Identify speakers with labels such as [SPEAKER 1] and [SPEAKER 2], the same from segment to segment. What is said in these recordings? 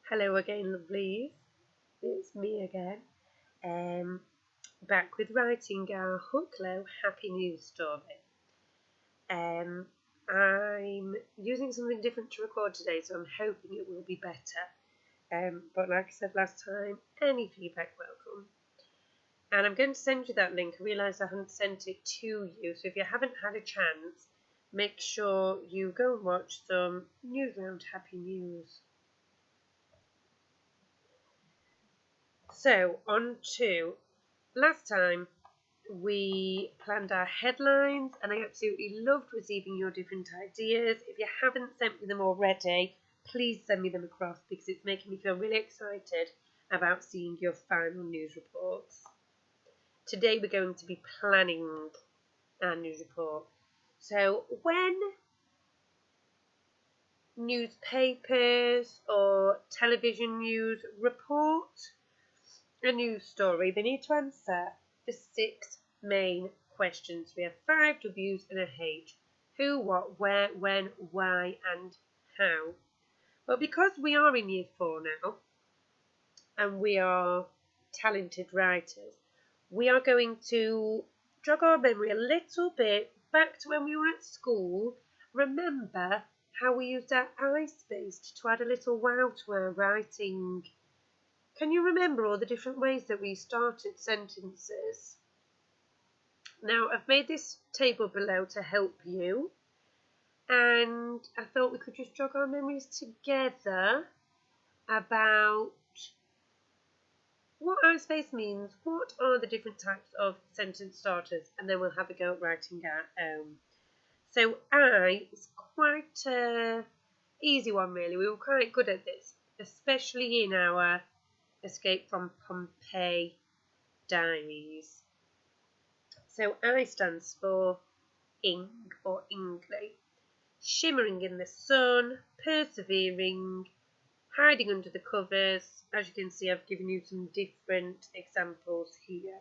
[SPEAKER 1] Hello again, lovelies. It's me again. Back with writing our Hooklow Happy News story. I'm using something different to record today, so I'm hoping it will be better. But like I said last time, any feedback welcome. And I'm going to send you that link. I realised I haven't sent it to you, so if you haven't had a chance, make sure you go and watch some Newsround Happy News. So, on to last time we planned our headlines, and I absolutely loved receiving your different ideas. If you haven't sent me them already, please send me them across because it's making me feel really excited about seeing your final news reports. Today we're going to be planning our news report. So when newspapers or television news report a news story, they need to answer the 6 main questions. We have 5 W's and a H. Who, what, where, when, why, and how. Well, because we are in year 4 now, and we are talented writers, we are going to jog our memory a little bit back to when we were at school. Remember how we used our Ispaced to add a little wow to our writing. Can you remember all the different ways that we started sentences? Now, I've made this table below to help you, and I thought we could just jog our memories together about what Ispaced means, what are the different types of sentence starters, and then we'll have a go at writing our own. So I is quite an easy one, really. We were quite good at this, especially in our Escape from Pompeii diaries. So I stands for ing or ingly. Shimmering in the sun, persevering, hiding under the covers. As you can see, I've given you some different examples here.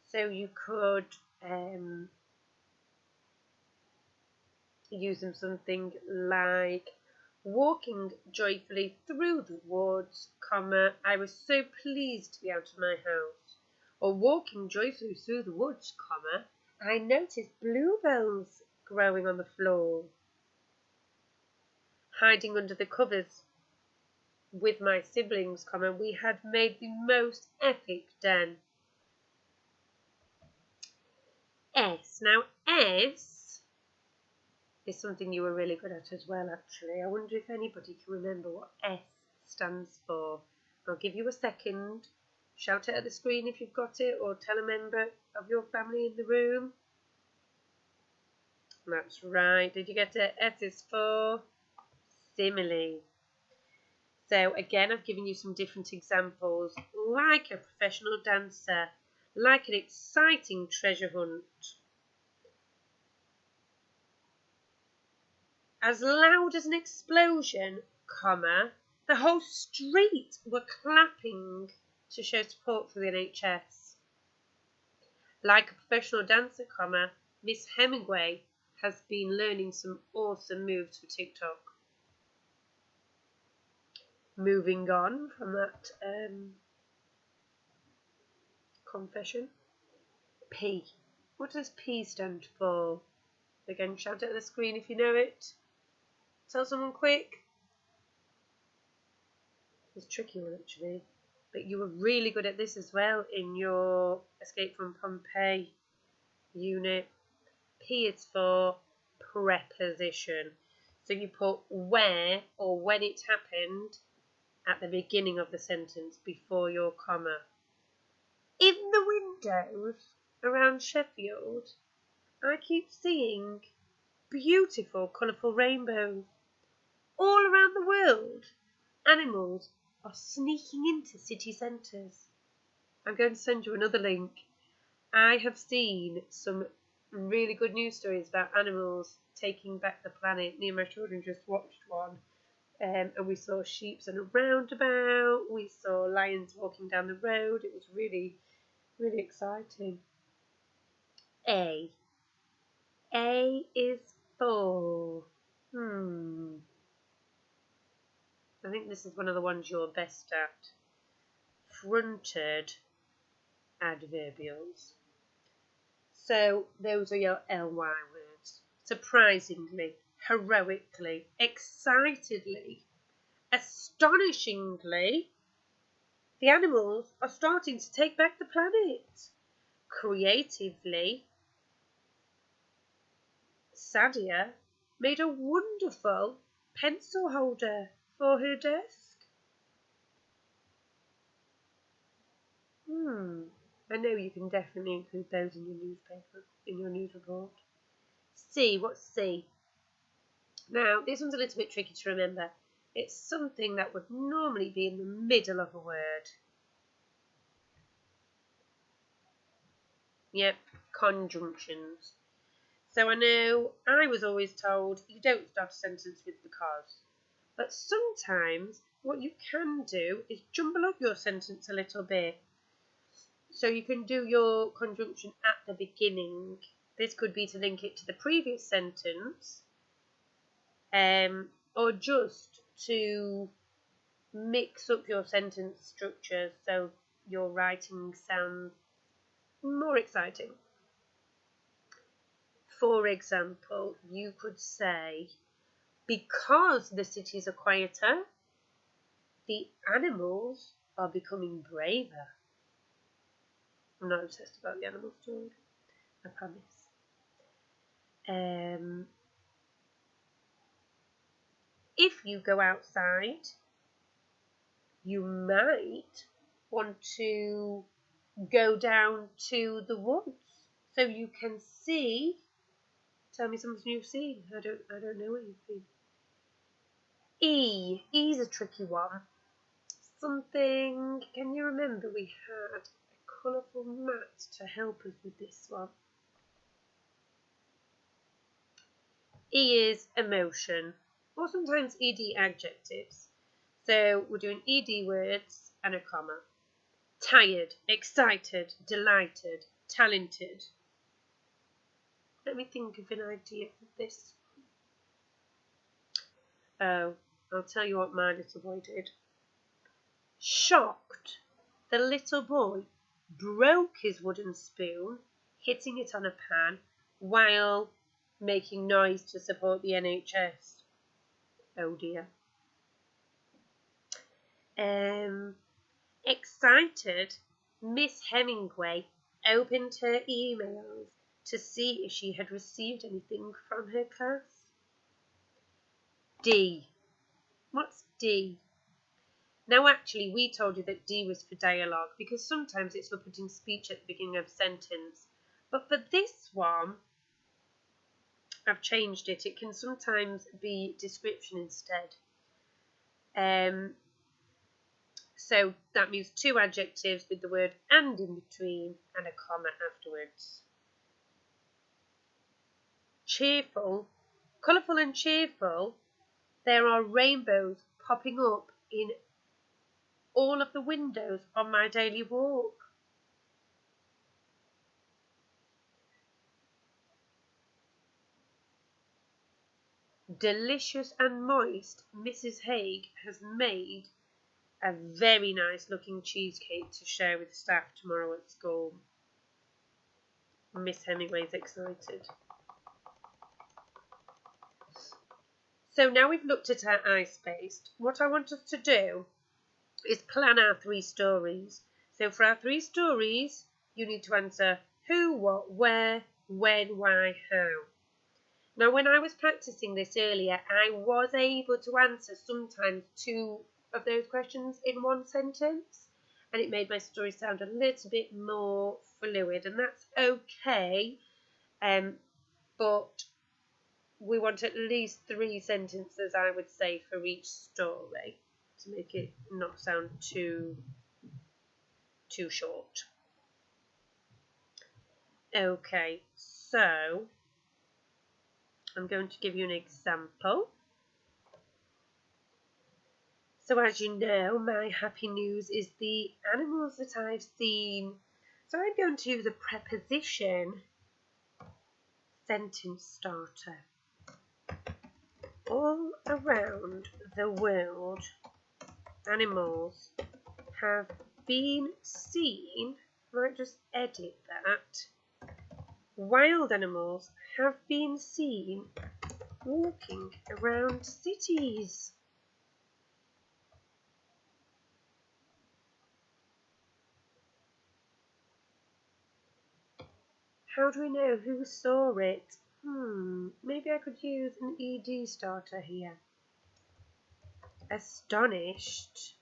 [SPEAKER 1] So you could use them something like walking joyfully through the woods, comma, I was so pleased to be out of my house. Or walking joyfully through the woods, comma, I noticed bluebells growing on the floor. Hiding under the covers with my siblings, comma, we had made the most epic den. S. Now, S is something you were really good at as well, actually. I wonder if anybody can remember what S stands for. I'll give you a second. Shout it at the screen if you've got it, or tell a member of your family in the room. That's right. Did you get it? S is for simile. So again, I've given you some different examples, like a professional dancer, like an exciting treasure hunt. As loud as an explosion, comma, the whole street were clapping to show support for the NHS. Like a professional dancer, comma, Miss Hemingway has been learning some awesome moves for TikTok. Moving on from that confession. P. What does P stand for? Again, shout it at the screen if you know it. Tell someone quick. It's a tricky one, actually. But you were really good at this as well in your Escape from Pompeii unit. P is for preposition. So you put where or when it happened at the beginning of the sentence before your comma. In the windows around Sheffield, I keep seeing beautiful, colourful rainbows. All around the world, animals are sneaking into city centres. I'm going to send you another link. I have seen some really good news stories about animals taking back the planet. Me and my children just watched one, and we saw sheep on a roundabout. We saw lions walking down the road. It was really, really exciting. A. A is for I think this is one of the ones you're best at. Fronted adverbials. So those are your ly words. Surprisingly, heroically, excitedly, astonishingly, the animals are starting to take back the planet. Creatively, Sadia made a wonderful pencil holder for her desk. I know you can definitely include those in your newspaper, in your news report. C, what's C? Now, this one's a little bit tricky to remember. It's something that would normally be in the middle of a word. Yep, conjunctions. So I know I was always told you don't start a sentence with because. But sometimes what you can do is jumble up your sentence a little bit. So you can do your conjunction at the beginning. This could be to link it to the previous sentence, or just to mix up your sentence structure so your writing sounds more exciting. For example, you could say, because the cities are quieter, the animals are becoming braver. I'm not obsessed about the animal story, I promise. If you go outside, you might want to go down to the woods so you can see. Tell me something you've seen. I don't know what you've seen. E's a tricky one. Something. Can you remember we had a colourful mat to help us with this one? E is emotion, or sometimes ed adjectives. So we're doing ed words and a comma. Tired, excited, delighted, talented. Let me think of an idea for this. Oh, I'll tell you what my little boy did. Shocked, the little boy broke his wooden spoon, hitting it on a pan while making noise to support the NHS. Oh dear. Excited, Miss Hemingway opened her emails to see if she had received anything from her class. D. What's D? Now actually we told you that D was for dialogue because sometimes it's for putting speech at the beginning of a sentence. But for this one, I've changed it. It can sometimes be description instead. So that means two adjectives with the word and in between and a comma afterwards. Cheerful, colourful and cheerful. There are rainbows popping up in all of the windows on my daily walk. Delicious and moist, Mrs. Haig has made a very nice looking cheesecake to share with staff tomorrow at school. Miss Hemingway's excited. So now we've looked at our Ispaced, what I want us to do is plan our 3 stories. So for our 3 stories, you need to answer who, what, where, when, why, how. Now, when I was practicing this earlier, I was able to answer sometimes 2 of those questions in one sentence, and it made my story sound a little bit more fluid, and that's okay, but we want at least 3 sentences, I would say, for each story to make it not sound too short. Okay, so I'm going to give you an example. So as you know, my happy news is the animals that I've seen. So I'm going to use a preposition sentence starter. All around the world, animals have been seen, I might just edit that. Wild animals have been seen walking around cities. How do we know who saw it? Maybe I could use an ED starter here. Astonished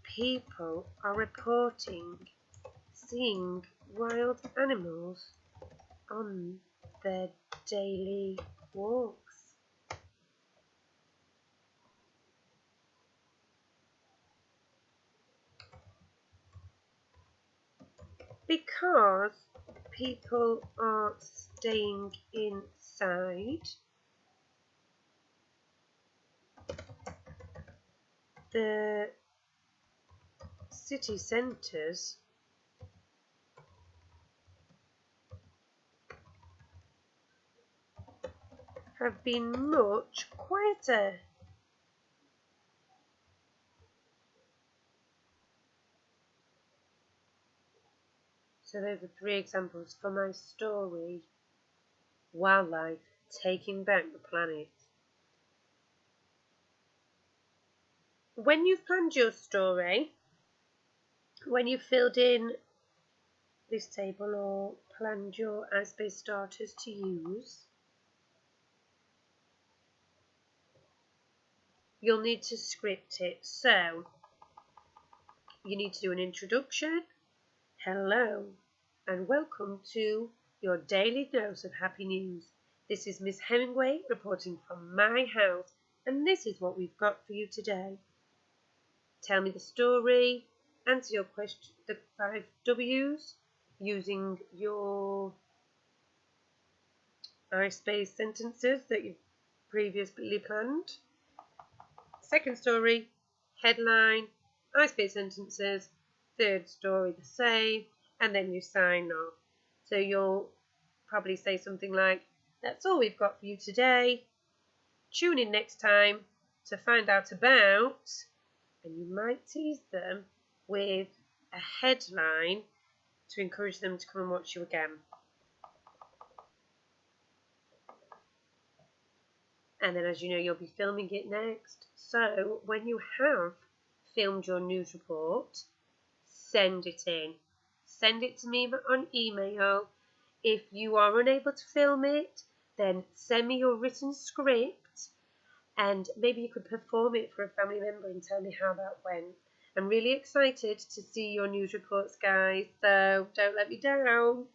[SPEAKER 1] people are reporting seeing wild animals on their daily walks. Because people are staying inside, the city centres have been much quieter. So those are 3 examples for my story, Wildlife Taking Back the Planet. When you've planned your story, when you've filled in this table or planned your Ispaced starters to use, you'll need to script it. So you need to do an introduction. Hello and welcome to your daily dose of happy news. This is Miss Hemingway reporting from my house, and this is what we've got for you today. Tell me the story, answer your question, the 5 W's, using your Ispaced sentences that you've previously planned. Second story, headline, Ispaced sentences. Third story, the same, and then you sign off. So you'll probably say something like, that's all we've got for you today. Tune in next time to find out about, and you might tease them with a headline to encourage them to come and watch you again. And then, as you know, you'll be filming it next. So when you have filmed your news report, send it in. Send it to me on email. If you are unable to film it, then send me your written script, and maybe you could perform it for a family member and tell me how that went. I'm really excited to see your news reports, guys, so don't let me down.